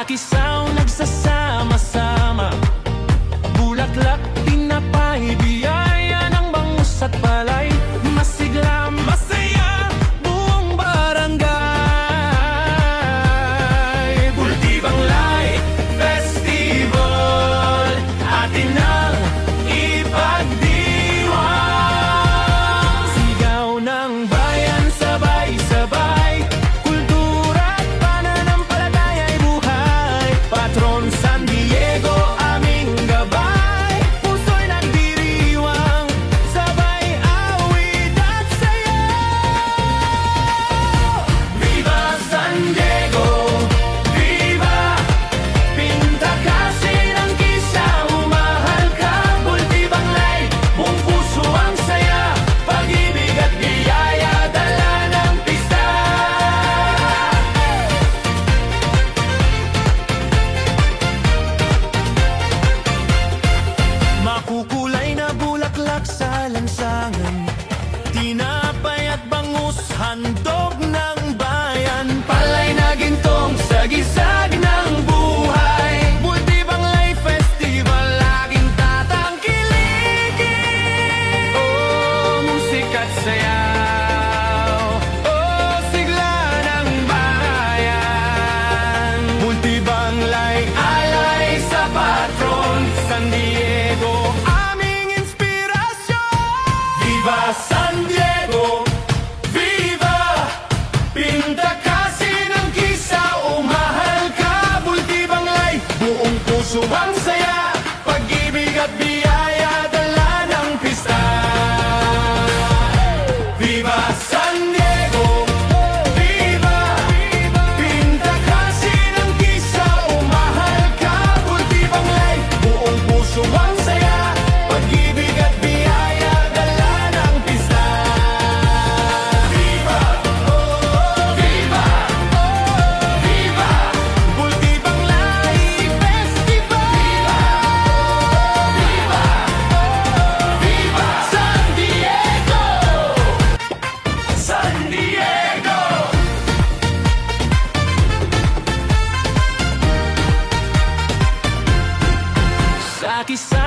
kisaw nagsasama-sama, bulaklak, tinapay, biyaya ng bangus at palay. Masigla, masaya, buong barangay. Bultibanglay Festival, atin ang ipagdiwang. Sigaw ng bayan, sabay-sabay, kultura at pananampalataya'y buhay. Patron San Diego, aming gabay, puso'y nagdiriwang, sabay awit at sayaw. Viva San Diego! Viva! Pinta kasi ng kisa, umahal ka. Bultibanglay, buong puso ang saya, pag-ibig at biyaya, dala ng pista. Makukulay na bulaklak sa lansangan, tinapay at bangus, handog ng bayan. Palay na gintong, sagisag ng buhay. Bultibanglay Festival, laging tatangkilikin. Oh, musika at sayaw, oh, sigla ng bayan. Bultibanglay, alay sa patron San Diego, aming inspirasyon. Viva San Diego! Viva! Pinta kasi ng kisa, umahal ka. Bultibanglay, buong puso ang saya, pag-ibig at biyaya, dala ng pista. Viva San Diego! Viva! Pinta kasi ng kisa, umahal ka. Bultibanglay, buong puso ang saya, pag-ibig at biyaya, dala ng pista. Viva! Viva! Viva! Bultibanglay Festival! Viva! Viva! San Diego! San Diego! Sa kisaw